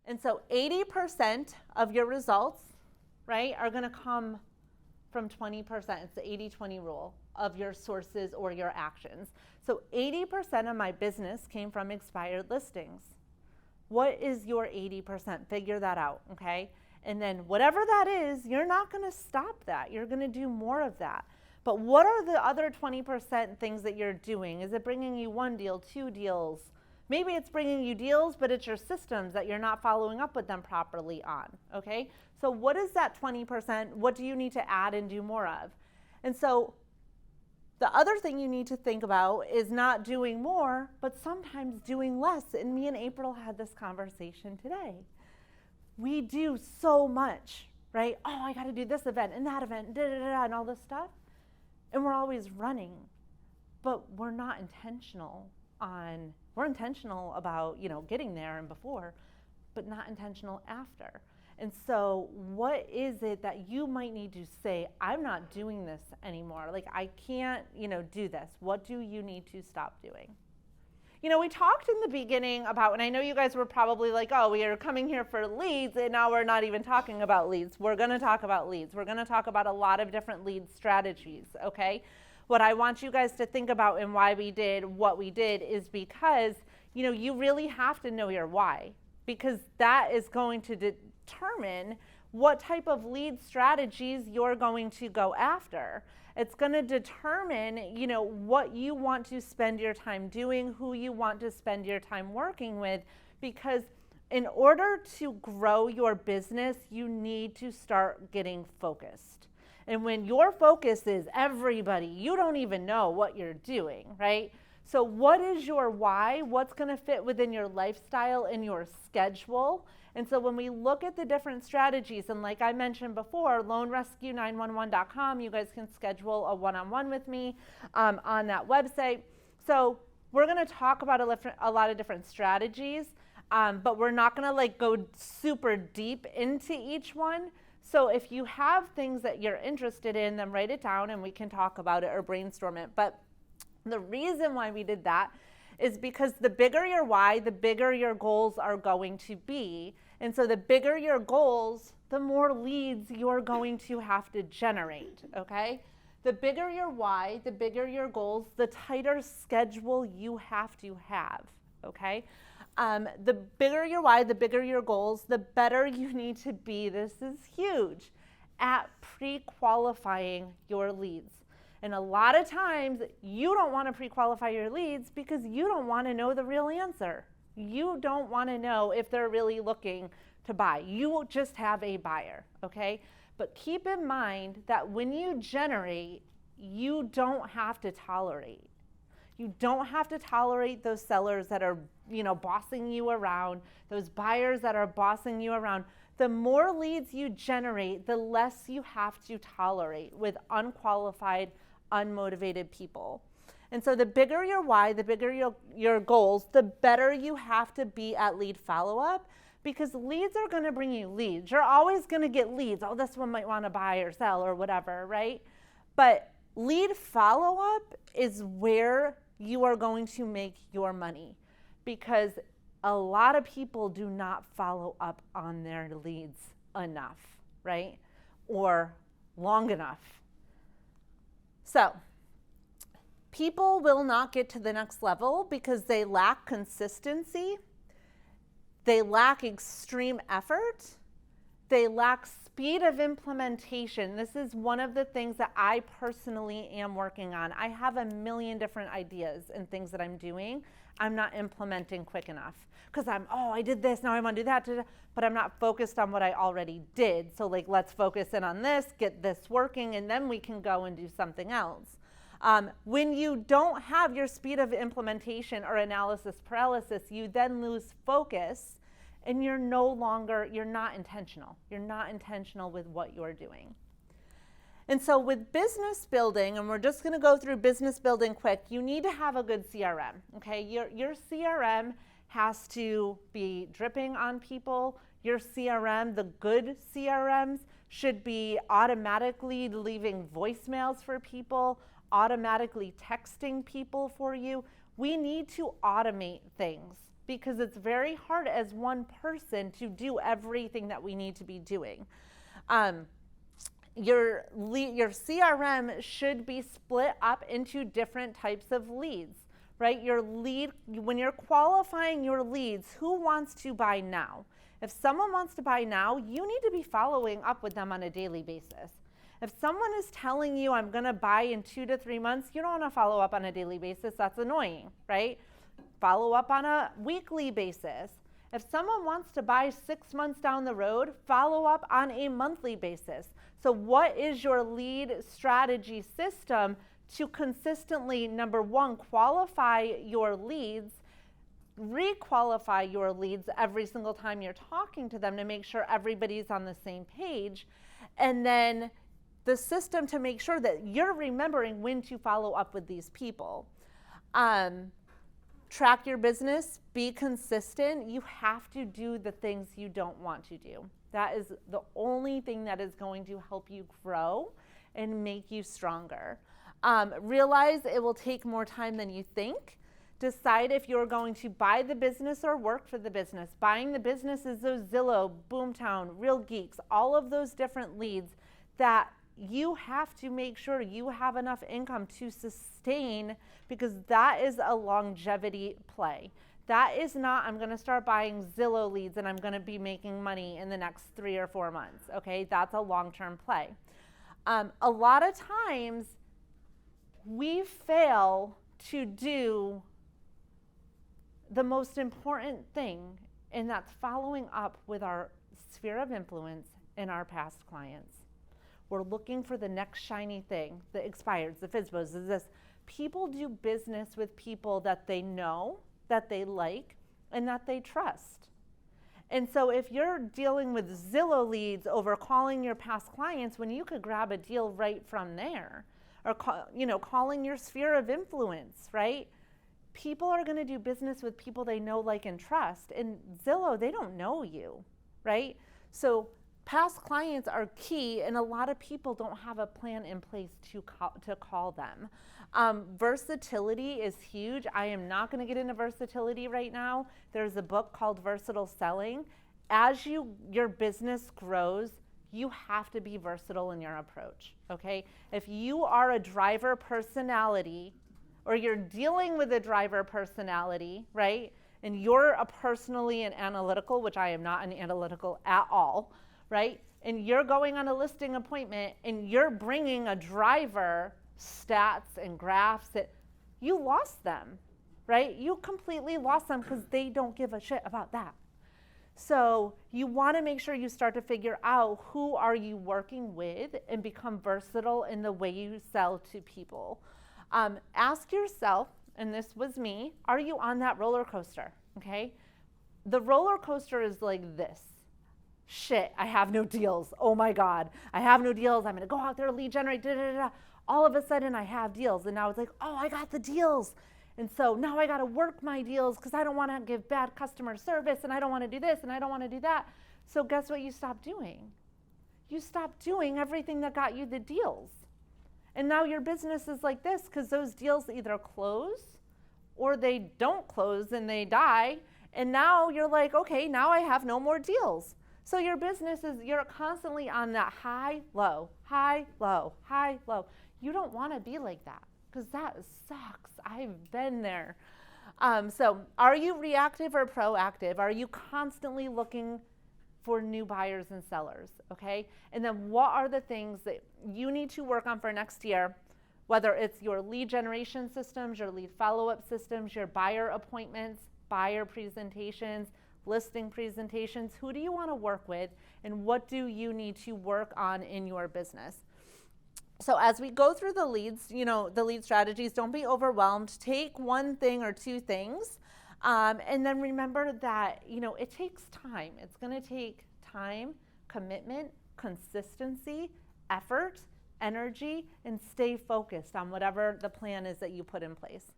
And so 80% of your results, right, are going to come from 20%. It's the 80-20 rule of your sources or your actions. So 80% of my business came from expired listings. What is your 80%? Figure that out, okay? And then whatever that is, you're not going to stop that. You're going to do more of that. But what are the other 20% things that you're doing? Is it bringing you one deal, two deals? Maybe it's bringing you deals, but it's your systems that you're not following up with them properly on, okay? So what is that 20%? What do you need to add and do more of? And so the other thing you need to think about is not doing more, but sometimes doing less. And me and April had this conversation today. We do so much, right? Oh, I got to do this event and that event, and all this stuff. And we're always running, but we're not intentional on, we're intentional about, getting there and before, but not intentional after. And so what is it that you might need to say, I'm not doing this anymore. Like, I can't, do this. What do you need to stop doing? We talked in the beginning about, and I know you guys were probably like, oh, we are coming here for leads, and now we're not even talking about leads. We're going to talk about leads. We're going to talk about a lot of different lead strategies, okay? What I want you guys to think about and why we did what we did is because, you really have to know your why, because that is going to determine what type of lead strategies you're going to go after. It's going to determine, what you want to spend your time doing, who you want to spend your time working with, because in order to grow your business, you need to start getting focused. And when your focus is everybody, you don't even know what you're doing, right? So what is your why? What's going to fit within your lifestyle and your schedule? And so when we look at the different strategies, and like I mentioned before, loanrescue911.com, you guys can schedule a one-on-one with me on that website. So we're going to talk about a lot of different strategies, but we're not going to go super deep into each one. So if you have things that you're interested in, then write it down and we can talk about it or brainstorm it. But the reason why we did that is because the bigger your why, the bigger your goals are going to be. And so the bigger your goals, the more leads you're going to have to generate, okay? The bigger your why, the bigger your goals, the tighter schedule you have to have, okay? The bigger your why, the bigger your goals, the better you need to be, this is huge, at pre-qualifying your leads. And a lot of times you don't want to pre-qualify your leads because you don't want to know the real answer. You don't want to know if they're really looking to buy. You just have a buyer, okay? But keep in mind that when you generate, you don't have to tolerate. You don't have to tolerate those sellers that are, bossing you around, those buyers that are bossing you around. The more leads you generate, the less you have to tolerate with unqualified, unmotivated people. And so the bigger your why, the bigger your goals, the better you have to be at lead follow-up, because leads are going to bring you leads. You're always going to get leads. Oh, this one might want to buy or sell or whatever, right? But lead follow-up is where you are going to make your money, because a lot of people do not follow up on their leads enough, right? Or long enough. So people will not get to the next level because they lack consistency, they lack extreme effort, they lack speed of implementation. This is one of the things that I personally am working on. I have a million different ideas and things that I'm doing. I'm not implementing quick enough because I did this, now I want to do that, but I'm not focused on what I already did. So let's focus in on this, get this working, and then we can go and do something else. When you don't have your speed of implementation or analysis paralysis, you then lose focus and you're not intentional. You're not intentional with what you're doing. And so with business building, and we're just going to go through business building quick, you need to have a good CRM, okay? Your CRM has to be dripping on people. Your CRM, the good CRMs, should be automatically leaving voicemails for people, automatically texting people for you. We need to automate things because it's very hard as one person to do everything that we need to be doing. Your CRM should be split up into different types of leads, right? When you're qualifying your leads, who wants to buy now? If someone wants to buy now, you need to be following up with them on a daily basis. If someone is telling you, I'm going to buy in 2 to 3 months, you don't want to follow up on a daily basis. That's annoying, right? Follow up on a weekly basis. If someone wants to buy 6 months down the road, follow up on a monthly basis. So what is your lead strategy system to consistently, number one, qualify your leads, re-qualify your leads every single time you're talking to them to make sure everybody's on the same page, and then the system to make sure that you're remembering when to follow up with these people. Track your business, be consistent. You have to do the things you don't want to do. That is the only thing that is going to help you grow and make you stronger. Realize it will take more time than you think. Decide if you're going to buy the business or work for the business. Buying the business is those Zillow, Boomtown, Real Geeks, all of those different leads that you have to make sure you have enough income to sustain, because that is a longevity play. That is not, I'm going to start buying Zillow leads and I'm going to be making money in the next 3 or 4 months. Okay, that's a long-term play. A lot of times we fail to do the most important thing, and that's following up with our sphere of influence and our past clients. We're looking for the next shiny thing, the expireds, the FSBOs, this. People do business with people that they know, that they like, and that they trust. And so if you're dealing with Zillow leads over calling your past clients when you could grab a deal right from there, or calling your sphere of influence, right? People are going to do business with people they know, like, and trust. And Zillow, they don't know you, right? So past clients are key, and a lot of people don't have a plan in place to call them. Versatility is huge. I am not going to get into versatility right now. There's a book called Versatile Selling. As your business grows, you have to be versatile in your approach, okay? If you are a driver personality, or you're dealing with a driver personality, right? And you're personally an analytical, which I am not an analytical at all, right? And you're going on a listing appointment and you're bringing a driver stats and graphs, you lost them, right? You completely lost them because they don't give a shit about that. So you want to make sure you start to figure out who are you working with and become versatile in the way you sell to people. Ask yourself, and this was me, are you on that roller coaster, okay? The roller coaster is like this. Shit, I have no deals. Oh my God, I have no deals. I'm going to go out there, lead generate, da, da, da, da. All of a sudden I have deals. And now it's like, oh, I got the deals. And so now I got to work my deals because I don't want to give bad customer service, and I don't want to do this, and I don't want to do that. So guess what you stopped doing? You stopped doing everything that got you the deals. And now your business is like this because those deals either close or they don't close and they die. And now you're like, okay, now I have no more deals. So your business is, you're constantly on that high, low, high, low, high, low. You don't want to be like that because that sucks. I've been there. So are you reactive or proactive? Are you constantly looking for new buyers and sellers, okay? And then what are the things that you need to work on for next year, whether it's your lead generation systems, your lead follow-up systems, your buyer appointments, buyer presentations, listing presentations. Who do you want to work with, and what do you need to work on in your business? So as we go through the leads, the lead strategies, don't be overwhelmed. Take one thing or two things. And then remember that, it takes time. It's going to take time, commitment, consistency, effort, energy, and stay focused on whatever the plan is that you put in place.